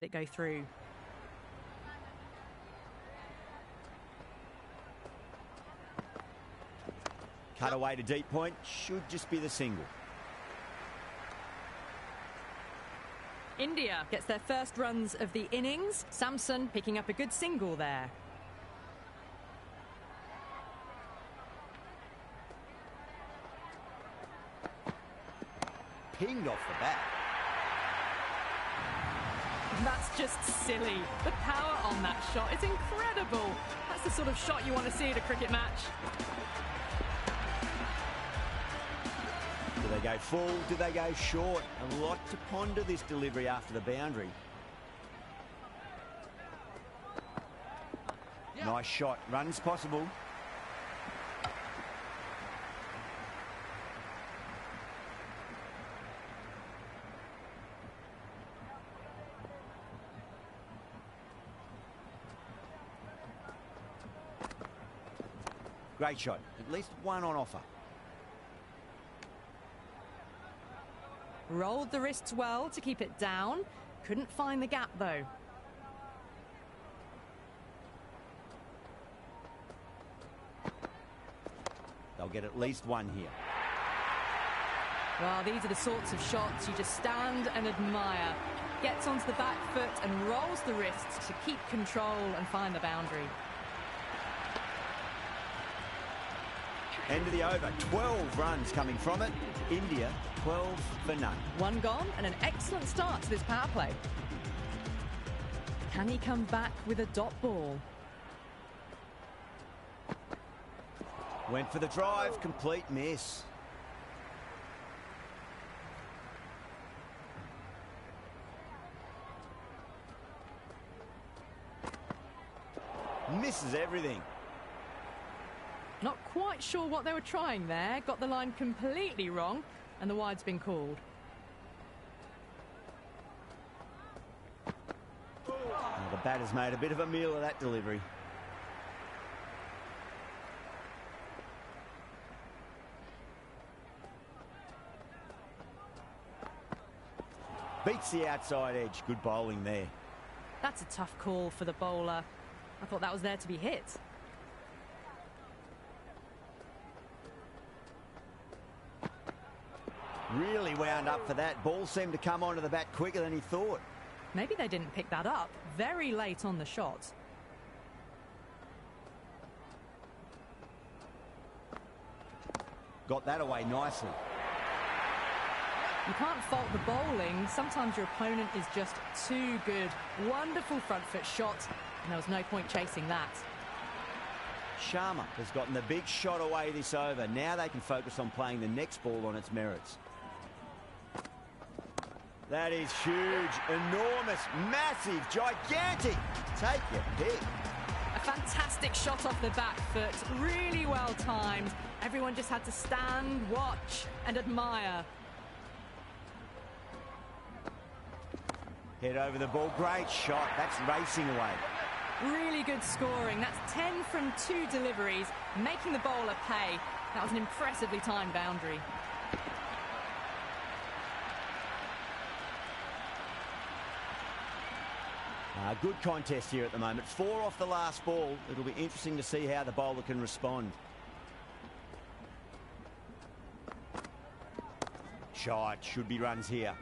it go through. Cut away to deep point, should just be the single. India gets their first runs of the innings. Samson picking up a good single there. Pinged off the bat. That's just silly. The power on that shot is incredible. That's the sort of shot you want to see at a cricket match. Do they go full? Do they go short? A lot to ponder this delivery after the boundary. Yeah. Nice shot. Runs possible. Great shot. At least one on offer. Rolled the wrists well to keep it down. Couldn't find the gap, though. They'll get at least one here. Well, these are the sorts of shots you just stand and admire. Gets onto the back foot and rolls the wrists to keep control and find the boundary. End of the over. 12 runs coming from it. India, 12 for none. One gone and an excellent start to this power play. Can he come back with a dot ball? Went for the drive. Complete miss. Misses everything. Not quite sure what they were trying there. Got the line completely wrong, and the wide's been called. Well, the batter's made a bit of a meal of that delivery. Beats the outside edge. Good bowling there. That's a tough call for the bowler. I thought that was there to be hit. Really wound up for that. Ball seemed to come onto the bat quicker than he thought. Maybe they didn't pick that up very late on the shot. Got that away nicely. You can't fault the bowling. Sometimes your opponent is just too good. Wonderful front foot shot, and there was no point chasing that. Sharma has gotten the big shot away this over. Now they can focus on playing the next ball on its merits. That is huge, enormous, massive, gigantic. Take your pick. A fantastic shot off the back foot, really well timed. Everyone just had to stand, watch and admire. Head over the ball, great shot. That's racing away. Really good scoring. That's 10 from 2 deliveries, making the bowler pay. That was an impressively timed boundary. Good contest here at the moment. 4 off the last ball. It'll be interesting to see how the bowler can respond. Shot, should be runs here.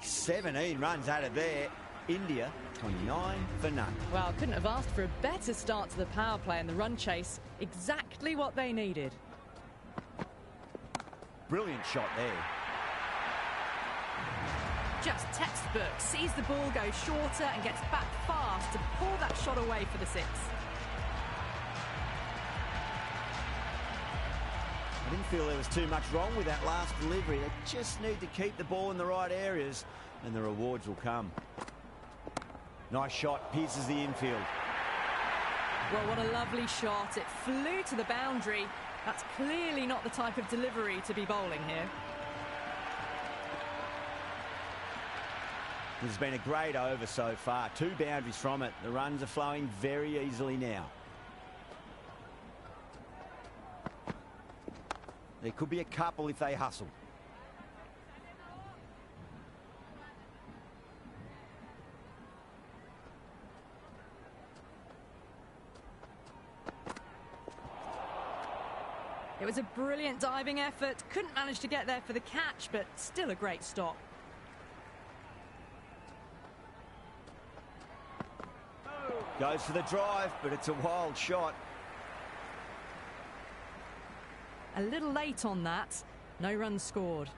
17 runs out of there. India, 29 for none. Well, couldn't have asked for a better start to the power play and the run chase. Exactly what they needed. Brilliant shot there. Just textbook. Sees the ball go shorter and gets back fast to pull that shot away for the 6. I didn't feel there was too much wrong with that last delivery. They just need to keep the ball in the right areas and the rewards will come. Nice shot, pierces the infield. Well, what a lovely shot. It flew to the boundary. That's clearly not the type of delivery to be bowling here. This has been a great over so far. 2 boundaries from it. The runs are flowing very easily now. There could be a couple if they hustle. was a brilliant diving effort. Couldn't manage to get there for the catch, but still a great stop. Goes for the drive, but it's a wild shot. A little late on that. No runs scored.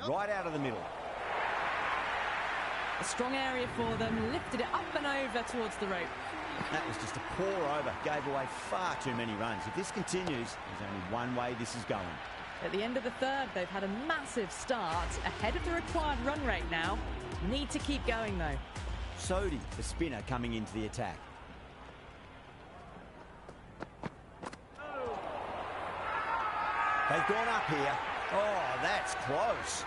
Right out of the middle. A strong area for them. Lifted it up and over towards the rope. That was just a pour over. Gave away far too many runs. If this continues, there's only one way this is going. At the end of the third, they've had a massive start. Ahead of the required run rate now. Need to keep going, though. Sodi, the spinner, coming into the attack. They've gone up here. Oh, that's close.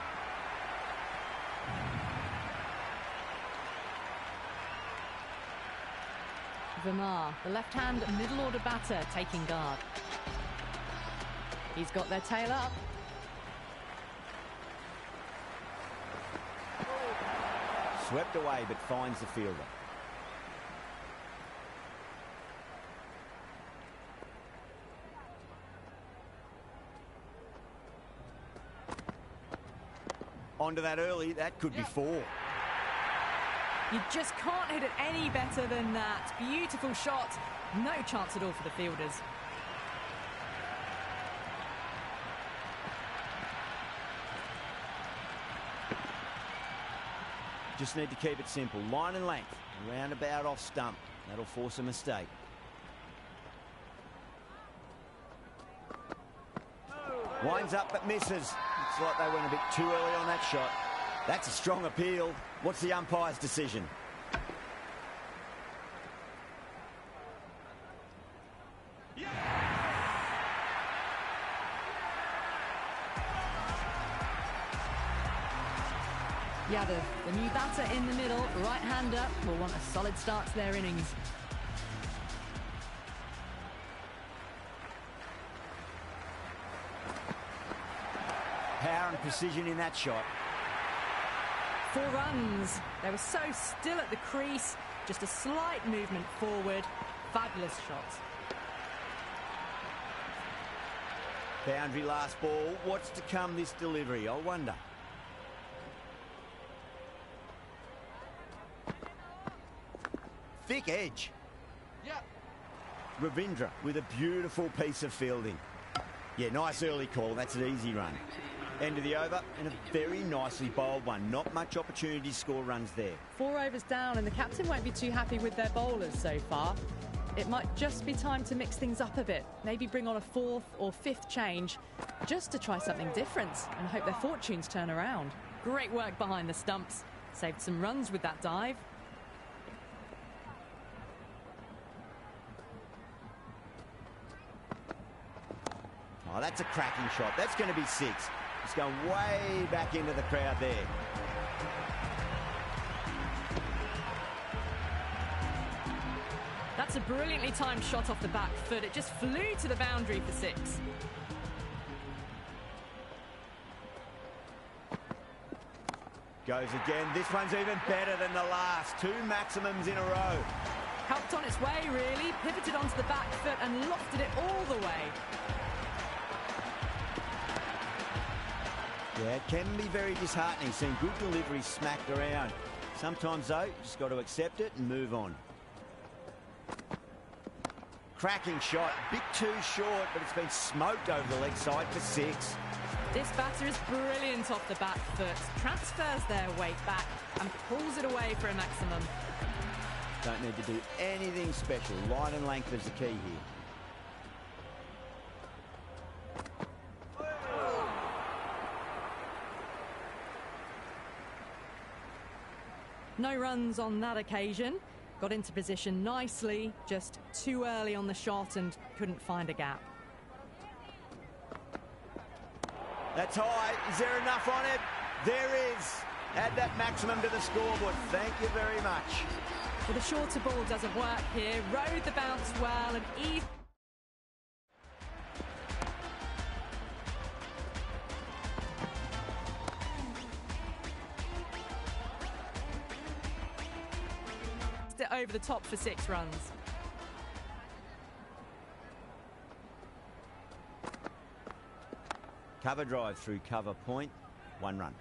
Vermaar, the left-hand middle-order batter, taking guard. He's got their tail up. Swept away, but finds the fielder. Onto that early, that could be 4. You just can't hit it any better than that. Beautiful shot. No chance at all for the fielders. Just need to keep it simple. Line and length. Roundabout off stump. That'll force a mistake. Winds up but misses. Looks like they went a bit too early on that shot. That's a strong appeal. What's the umpire's decision? Yadav, the new batter in the middle, right-hander, will want a solid start to their innings. Power and precision in that shot. 4 runs. They were so still at the crease. Just a slight movement forward. Fabulous shot. Boundary last ball. What's to come this delivery? I wonder. Thick edge. Yep. Ravindra with a beautiful piece of fielding. Yeah, nice early call. That's an easy run. End of the over and a very nicely bowled one. Not much opportunity to score runs there. 4 overs down and the captain won't be too happy with their bowlers so far. It might just be time to mix things up a bit. Maybe bring on a 4th or 5th change just to try something different and hope their fortunes turn around. Great work behind the stumps. Saved some runs with that dive. Oh, that's a cracking shot. That's going to be 6. It's going way back into the crowd there. That's a brilliantly timed shot off the back foot. It just flew to the boundary for 6. Goes again. This one's even better than the last. 2 maximums in a row. Helped on its way, really. Pivoted onto the back foot and lofted it all the way. Yeah, it can be very disheartening seeing good delivery smacked around. Sometimes, though, you just got to accept it and move on. Cracking shot. A bit too short, but it's been smoked over the leg side for 6. This batter is brilliant off the back foot. Transfers their weight back and pulls it away for a maximum. Don't need to do anything special. Line and length is the key here. No runs on that occasion. Got into position nicely, just too early on the shot and couldn't find a gap. That's high. Is there enough on it? There is. Add that maximum to the scoreboard. Thank you very much. Well, the shorter ball doesn't work here. Rode the bounce well and easy. it over the top for 6 runs. Cover drive through cover point, 1 run.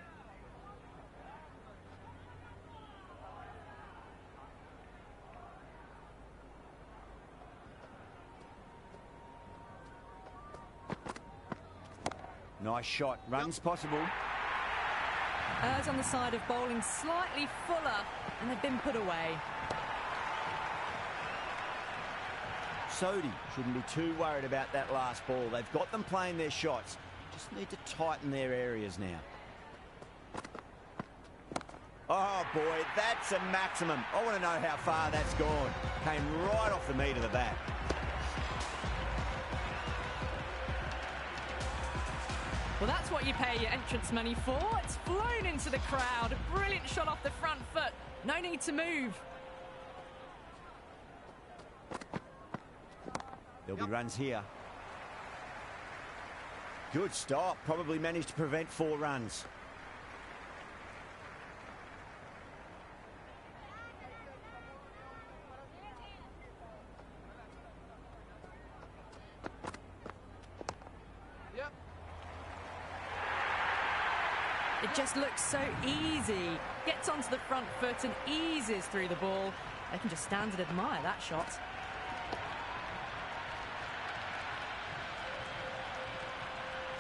Nice shot. Runs possible. Errs on the side of bowling slightly fuller, and they've been put away. Sodhi shouldn't be too worried about that last ball. They've got them playing their shots. Just need to tighten their areas now. Oh boy, that's a maximum. I want to know how far that's gone. Came right off the meat of the bat. Well, that's what you pay your entrance money for. It's flown into the crowd. A brilliant shot off the front foot. No need to move. There'll be runs here. Good stop. Probably managed to prevent 4 runs. It just looks so easy. Gets onto the front foot and eases through the ball. They can just stand and admire that shot.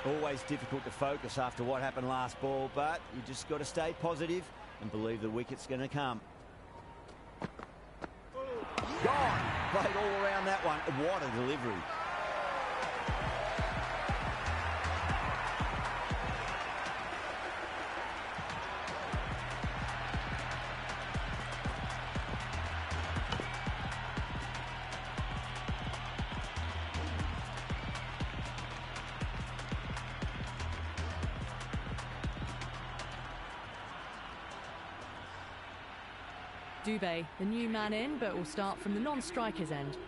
Always difficult to focus after what happened last ball, but you just got to stay positive and believe the wicket's going to come. Gone! Played all around that one. What a delivery. Dubé, the new man in, but will start from the non-striker's end.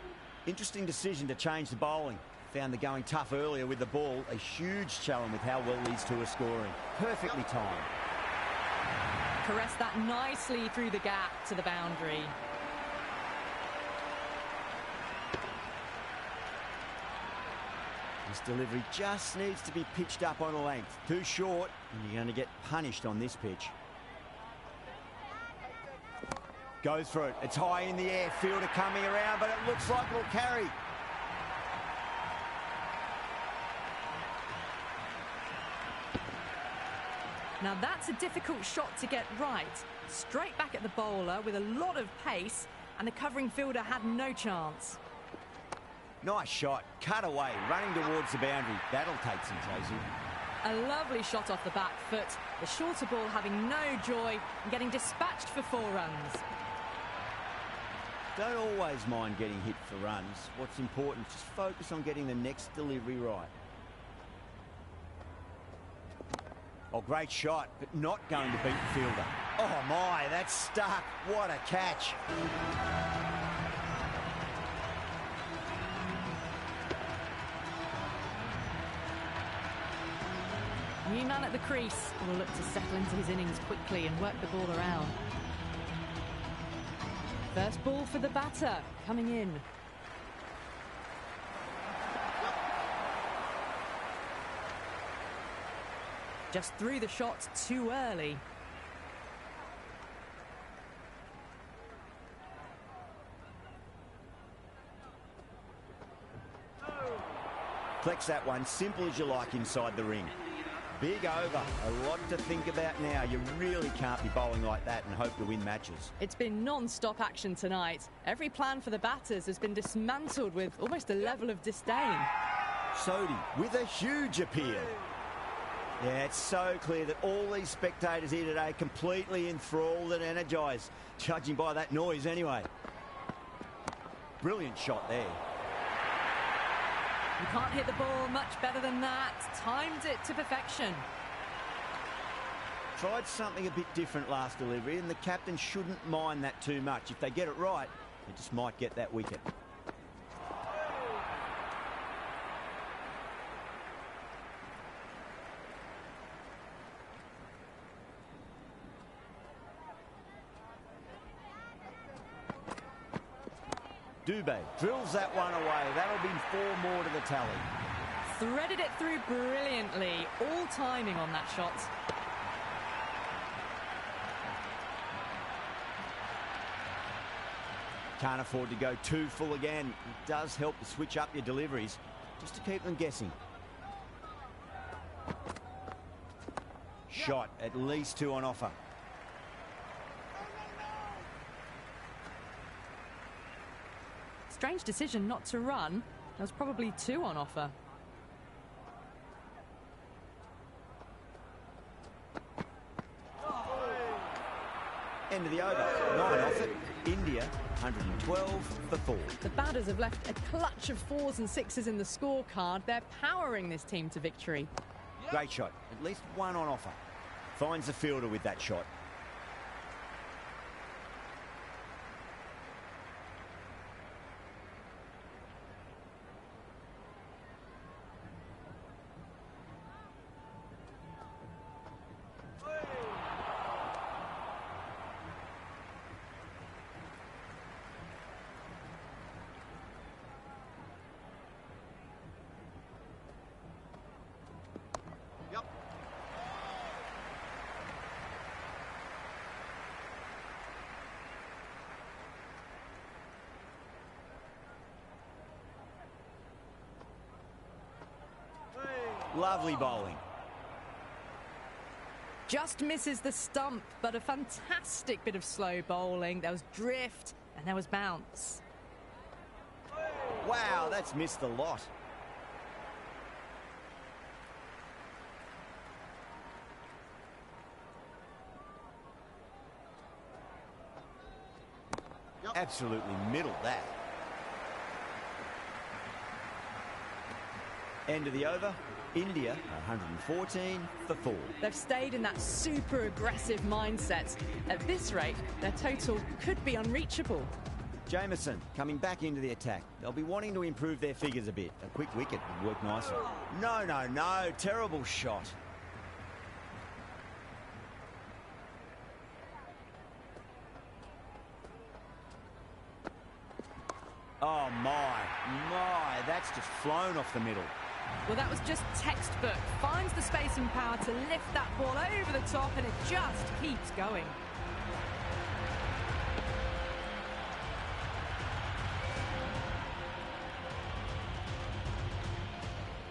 Interesting decision to change the bowling. Found the going tough earlier with the ball. A huge challenge with how well these two are scoring. Perfectly timed. Caressed that nicely through the gap to the boundary. This delivery just needs to be pitched up on a length. Too short, and you're going to get punished on this pitch. Goes for it. It's high in the air. Fielder coming around, but it looks like it'll carry. Now that's a difficult shot to get right. Straight back at the bowler with a lot of pace, and the covering fielder had no chance. Nice shot. Cut away. Running towards the boundary. That'll take some chasing. A lovely shot off the back foot. The shorter ball having no joy and getting dispatched for 4 runs. Don't always mind getting hit for runs. What's important is just focus on getting the next delivery right. Oh, great shot, but not going to beat the fielder. Oh my, that's stuck. What a catch. New man at the crease will look to settle into his innings quickly and work the ball around. First ball for the batter, coming in. Just threw the shot too early. Flex that one, simple as you like inside the ring. Big over, a lot to think about now. You really can't be bowling like that and hope to win matches. It's been non-stop action tonight. Every plan for the batters has been dismantled with almost a level of disdain. Sodhi with a huge appeal. Yeah, it's so clear that all these spectators here today completely enthralled and energised, judging by that noise anyway. Brilliant shot there. You can't hit the ball much better than that. Timed it to perfection. Tried something a bit different last delivery, and the captain shouldn't mind that too much. If they get it right, they just might get that wicket. Dubé drills that one away. That'll be 4 more to the tally. Threaded it through brilliantly. All timing on that shot. Can't afford to go too full again. It does help to switch up your deliveries just to keep them guessing. Shot, at least 2 on offer. Strange decision not to run. There was probably 2 on offer. End of the over. 9 off it. India 112 for 4. The batters have left a clutch of 4s and 6s in the scorecard. They're powering this team to victory. Great shot. At least 1 on offer. Finds the fielder with that shot. Lovely bowling. Just misses the stump, but a fantastic bit of slow bowling. There was drift and there was bounce. Wow, that's missed a lot. Absolutely middled that. End of the over. India 114 for 4. They've stayed in that super aggressive mindset. At this rate, their total could be unreachable. Jameson coming back into the attack. They'll be wanting to improve their figures a bit. A quick wicket would work nicely. No, no, no. Terrible shot. Oh, my. That's just flown off the middle. Well, that was just textbook. Finds the space and power to lift that ball over the top, and it just keeps going.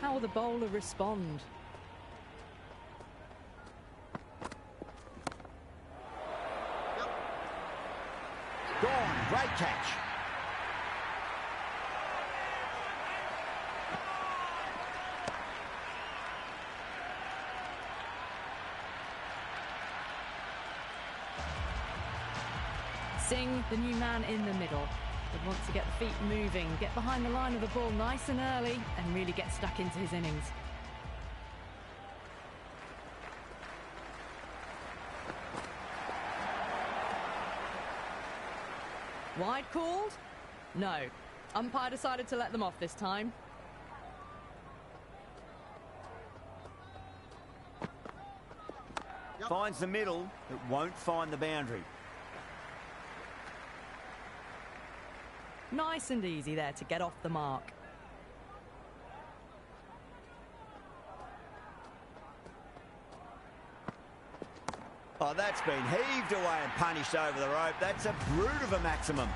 How will the bowler respond? Gone. Great catch. Singh, the new man in the middle, would want to get the feet moving, get behind the line of the ball nice and early, and really get stuck into his innings. Wide called? No. Umpire decided to let them off this time. Finds the middle, but won't find the boundary. Nice and easy there to get off the mark. Oh, that's been heaved away and punished over the rope. That's a brute of a maximum.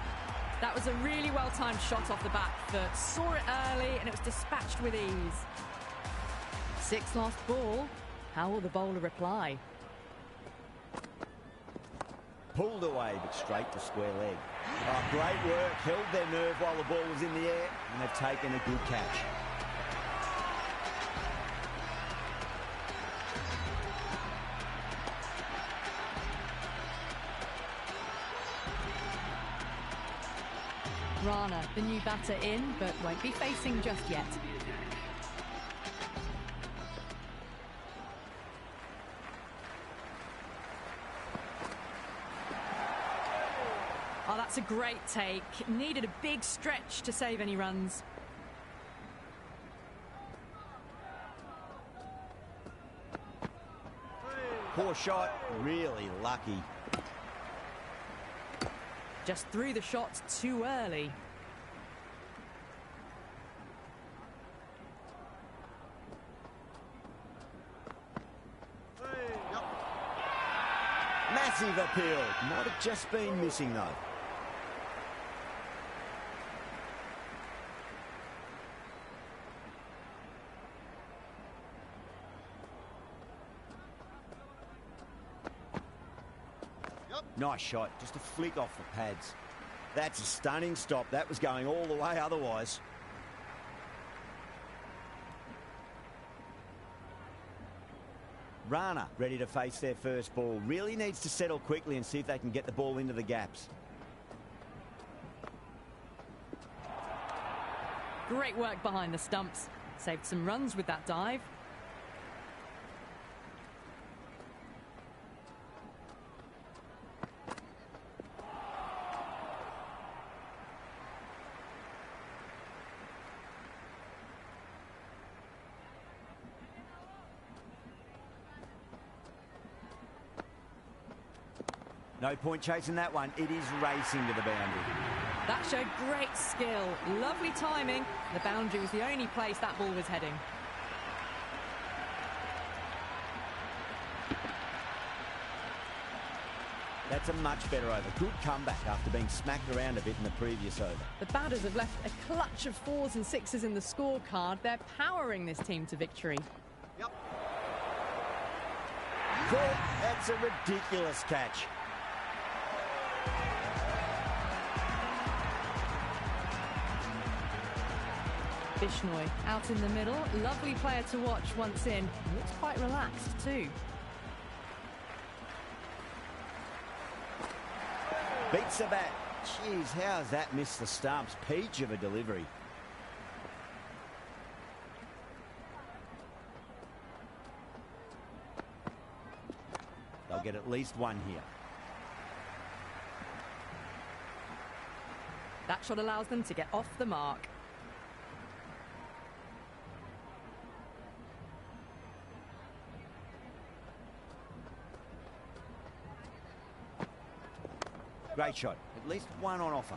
That was a really well-timed shot off the back foot. Saw it early and it was dispatched with ease. 6 last ball. How will the bowler reply? Pulled away, but straight to square leg. Oh, great work. Held their nerve while the ball was in the air, and they've taken a good catch. Rana, the new batter in, but won't be facing just yet. Oh, that's a great take. Needed a big stretch to save any runs. Poor shot, really lucky. Just threw the shot too early. Massive appeal. Might have just been missing, though. Nice shot, just a flick off the pads. That's a stunning stop. That was going all the way otherwise. Rana ready to face their first ball. Really needs to settle quickly and see if they can get the ball into the gaps. Great work behind the stumps. Saved some runs with that dive. No point chasing that one. It is racing to the boundary. That showed great skill. Lovely timing. The boundary was the only place that ball was heading. That's a much better over. Good comeback after being smacked around a bit in the previous over. The batters have left a clutch of 4s and 6s in the scorecard. They're powering this team to victory. Yep. Caught. That's a ridiculous catch. Bishnoi out in the middle. Lovely player to watch once in. Looks quite relaxed too. Beats the bat. Jeez, how has that missed the stumps? Peach of a delivery. They'll get at least one here. That shot allows them to get off the mark. Great shot. At least one on offer.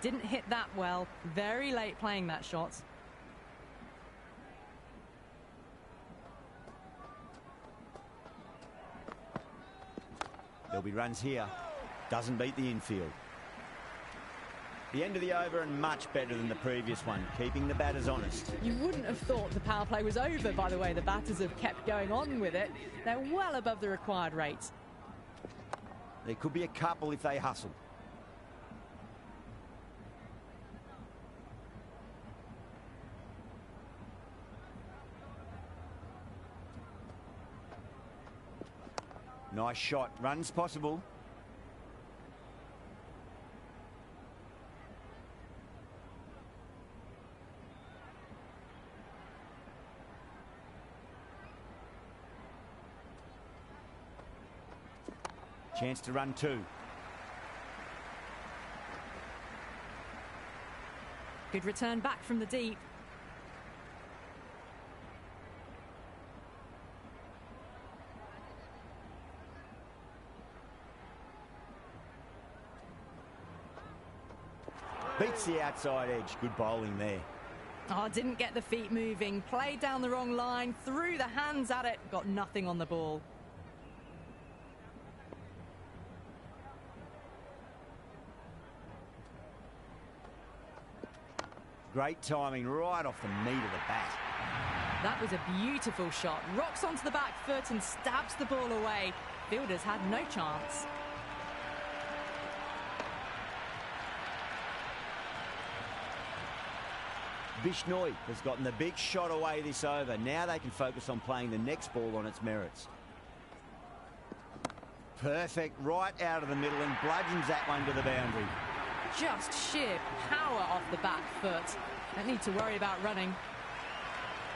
Didn't hit that well. Very late playing that shot. There'll be runs here. Doesn't beat the infield. The end of the over and much better than the previous one, keeping the batters honest. You wouldn't have thought the power play was over by the way the batters have kept going on with it. They're well above the required rate. There could be a couple if they hustle. Nice shot. Runs possible. Chance to run two. Good return back from the deep. Beats the outside edge. Good bowling there. Oh, didn't get the feet moving. Played down the wrong line. Threw the hands at it. Got nothing on the ball. Great timing right off the meat of the bat. That was a beautiful shot. Rocks onto the back foot and stabs the ball away. Fielders had no chance. Bishnoi has gotten the big shot away this over. Now they can focus on playing the next ball on its merits. Perfect, right out of the middle, and bludgeons that one to the boundary. Just sheer power off the back foot. Don't need to worry about running.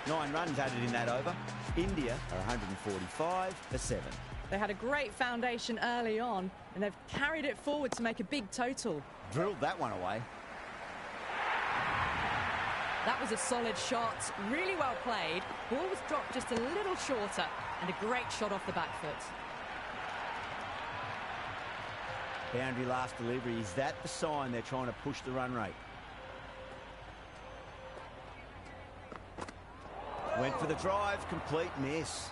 9 runs added in that over. India are 145 for 7. They had a great foundation early on, and they've carried it forward to make a big total. Drilled that one away. That was a solid shot, really well played. Ball was dropped just a little shorter, and a great shot off the back foot. Boundary last delivery. Is that the sign they're trying to push the run rate? Went for the drive, complete miss.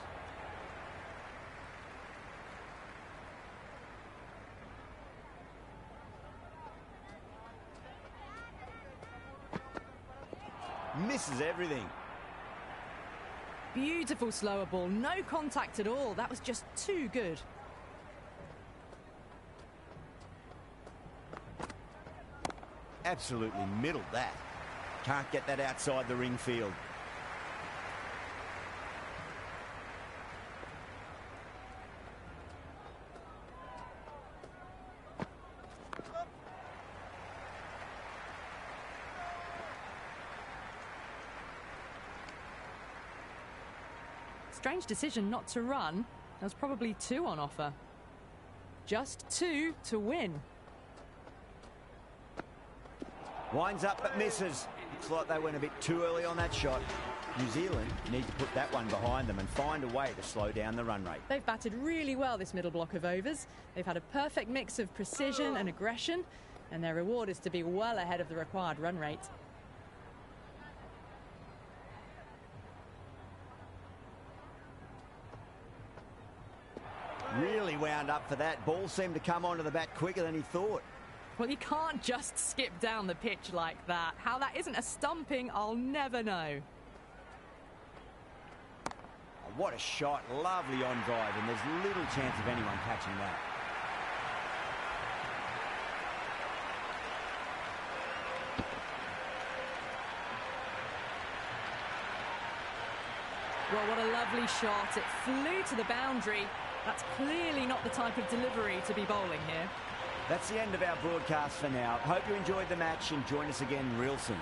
Misses everything. Beautiful slower ball, no contact at all. That was just too good. Absolutely middled that. Can't get that outside the ring field. Strange decision not to run. There was probably 2 on offer. Just 2 to win. Winds up but misses. Looks like they went a bit too early on that shot. New Zealand need to put that one behind them and find a way to slow down the run rate. They've batted really well this middle block of overs. They've had a perfect mix of precision and aggression, and their reward is to be well ahead of the required run rate. Really wound up for that. Ball seemed to come onto the bat quicker than he thought. Well, you can't just skip down the pitch like that. How that isn't a stumping, I'll never know. What a shot. Lovely on drive, and there's little chance of anyone catching that. Well, what a lovely shot. It flew to the boundary. That's clearly not the type of delivery to be bowling here. That's the end of our broadcast for now. Hope you enjoyed the match and join us again real soon.